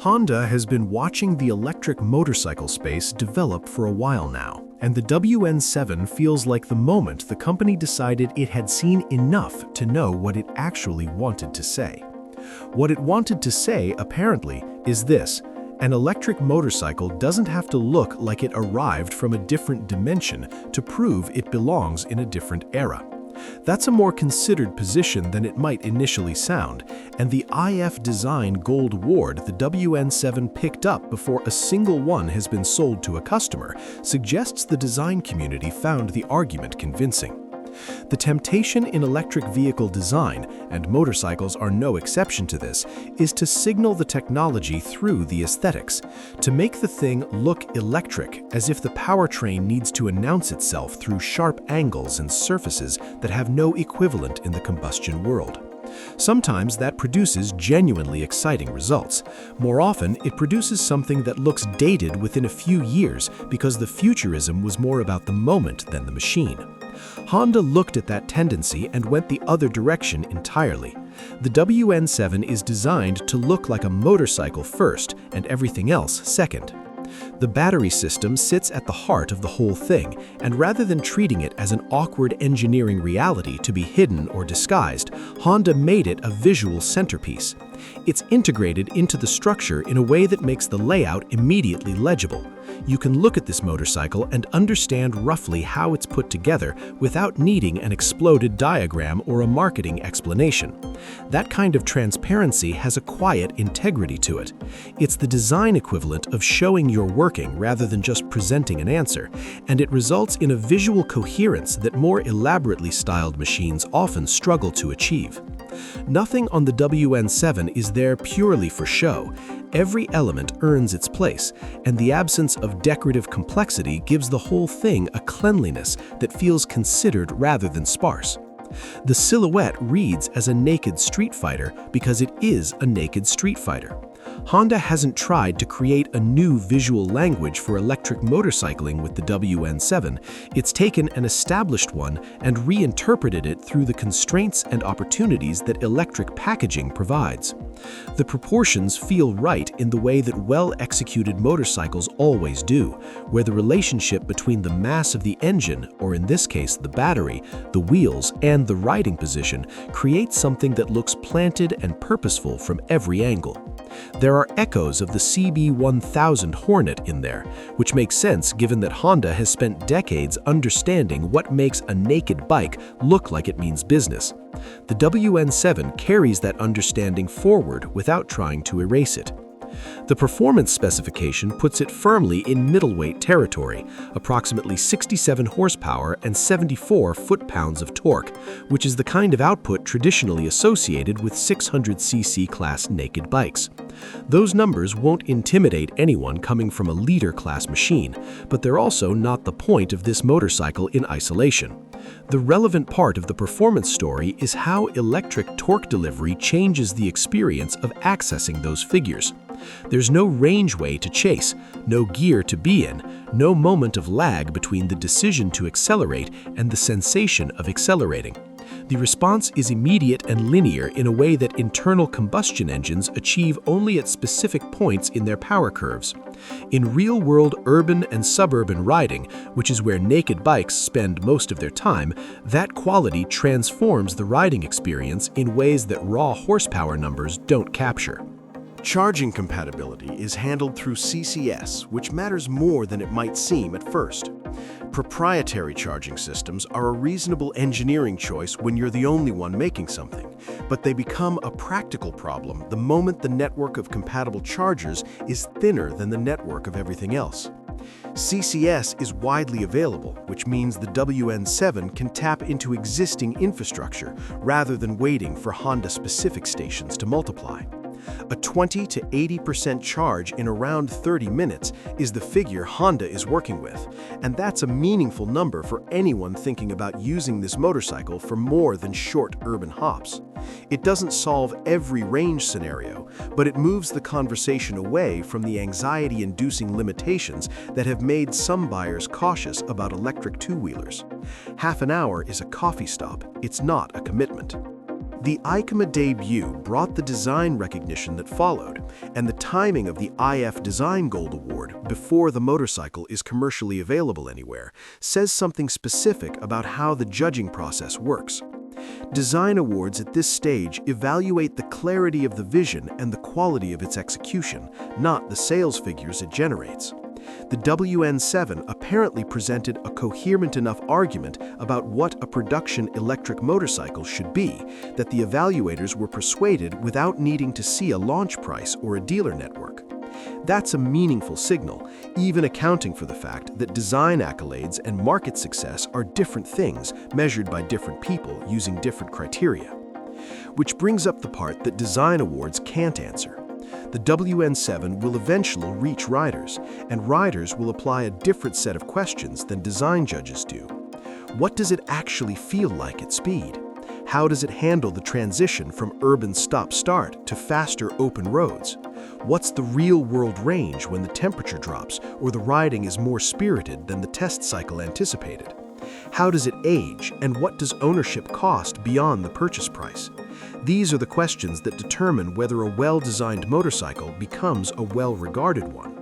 Honda has been watching the electric motorcycle space develop for a while now, and the WN7 feels like the moment the company decided it had seen enough to know what it actually wanted to say. What it wanted to say, apparently, is this: an electric motorcycle doesn't have to look like it arrived from a different dimension to prove it belongs in a different era. That's a more considered position than it might initially sound, and the IF Design Gold Award the WN7 picked up before a single one has been sold to a customer suggests the design community found the argument convincing. The temptation in electric vehicle design, and motorcycles are no exception to this, is to signal the technology through the aesthetics, to make the thing look electric, as if the powertrain needs to announce itself through sharp angles and surfaces that have no equivalent in the combustion world. Sometimes that produces genuinely exciting results. More often, it produces something that looks dated within a few years because the futurism was more about the moment than the machine. Honda looked at that tendency and went the other direction entirely. The WN7 is designed to look like a motorcycle first and everything else second. The battery system sits at the heart of the whole thing, and rather than treating it as an awkward engineering reality to be hidden or disguised, Honda made it a visual centerpiece. It's integrated into the structure in a way that makes the layout immediately legible. You can look at this motorcycle and understand roughly how it's put together without needing an exploded diagram or a marketing explanation. That kind of transparency has a quiet integrity to it. It's the design equivalent of showing you're working rather than just presenting an answer, and it results in a visual coherence that more elaborately styled machines often struggle to achieve. Nothing on the WN7 is there purely for show. Every element earns its place, and the absence of decorative complexity gives the whole thing a cleanliness that feels considered rather than sparse. The silhouette reads as a naked street fighter because it is a naked street fighter. Honda hasn't tried to create a new visual language for electric motorcycling with the WN7. It's taken an established one and reinterpreted it through the constraints and opportunities that electric packaging provides. The proportions feel right in the way that well-executed motorcycles always do, where the relationship between the mass of the engine, or in this case the battery, the wheels, and the riding position creates something that looks planted and purposeful from every angle. There are echoes of the CB1000 Hornet in there, which makes sense given that Honda has spent decades understanding what makes a naked bike look like it means business. The WN7 carries that understanding forward without trying to erase it. The performance specification puts it firmly in middleweight territory, approximately 67 horsepower and 74 foot-pounds of torque, which is the kind of output traditionally associated with 600cc class naked bikes. Those numbers won't intimidate anyone coming from a leader-class machine, but they're also not the point of this motorcycle in isolation. The relevant part of the performance story is how electric torque delivery changes the experience of accessing those figures. There's no range way to chase, no gear to be in, no moment of lag between the decision to accelerate and the sensation of accelerating. The response is immediate and linear in a way that internal combustion engines achieve only at specific points in their power curves. In real-world urban and suburban riding, which is where naked bikes spend most of their time, that quality transforms the riding experience in ways that raw horsepower numbers don't capture. Charging compatibility is handled through CCS, which matters more than it might seem at first. Proprietary charging systems are a reasonable engineering choice when you're the only one making something, but they become a practical problem the moment the network of compatible chargers is thinner than the network of everything else. CCS is widely available, which means the WN7 can tap into existing infrastructure rather than waiting for Honda-specific stations to multiply. A 20 to 80% charge in around 30 minutes is the figure Honda is working with, and that's a meaningful number for anyone thinking about using this motorcycle for more than short urban hops. It doesn't solve every range scenario, but it moves the conversation away from the anxiety-inducing limitations that have made some buyers cautious about electric two-wheelers. Half an hour is a coffee stop, it's not a commitment. The ICMA debut brought the design recognition that followed, and the timing of the IF Design Gold Award before the motorcycle is commercially available anywhere says something specific about how the judging process works. Design awards at this stage evaluate the clarity of the vision and the quality of its execution, not the sales figures it generates. The WN7 apparently presented a coherent enough argument about what a production electric motorcycle should be that the evaluators were persuaded without needing to see a launch price or a dealer network. That's a meaningful signal, even accounting for the fact that design accolades and market success are different things measured by different people using different criteria. Which brings up the part that design awards can't answer. The WN7 will eventually reach riders, and riders will apply a different set of questions than design judges do. What does it actually feel like at speed? How does it handle the transition from urban stop-start to faster open roads? What's the real-world range when the temperature drops or the riding is more spirited than the test cycle anticipated? How does it age, and what does ownership cost beyond the purchase price? These are the questions that determine whether a well-designed motorcycle becomes a well-regarded one.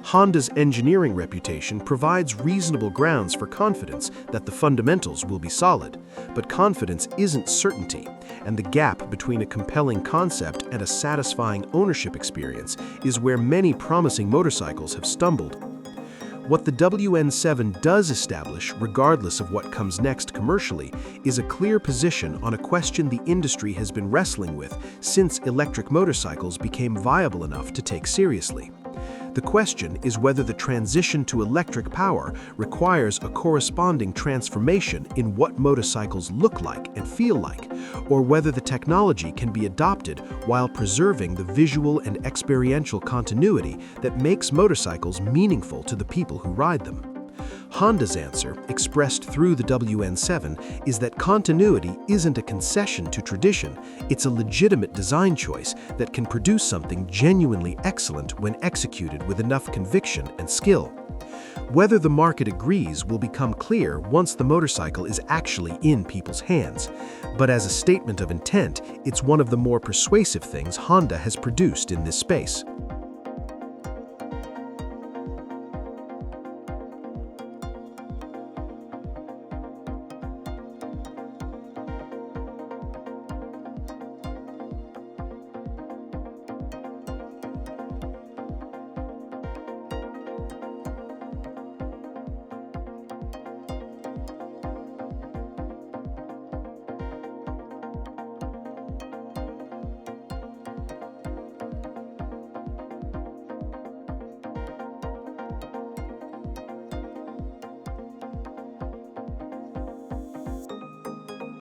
Honda's engineering reputation provides reasonable grounds for confidence that the fundamentals will be solid, but confidence isn't certainty, and the gap between a compelling concept and a satisfying ownership experience is where many promising motorcycles have stumbled. What the WN7 does establish, regardless of what comes next commercially, is a clear position on a question the industry has been wrestling with since electric motorcycles became viable enough to take seriously. The question is whether the transition to electric power requires a corresponding transformation in what motorcycles look like and feel like, or whether the technology can be adopted while preserving the visual and experiential continuity that makes motorcycles meaningful to the people who ride them. Honda's answer, expressed through the WN7, is that continuity isn't a concession to tradition, it's a legitimate design choice that can produce something genuinely excellent when executed with enough conviction and skill. Whether the market agrees will become clear once the motorcycle is actually in people's hands, but as a statement of intent, it's one of the more persuasive things Honda has produced in this space.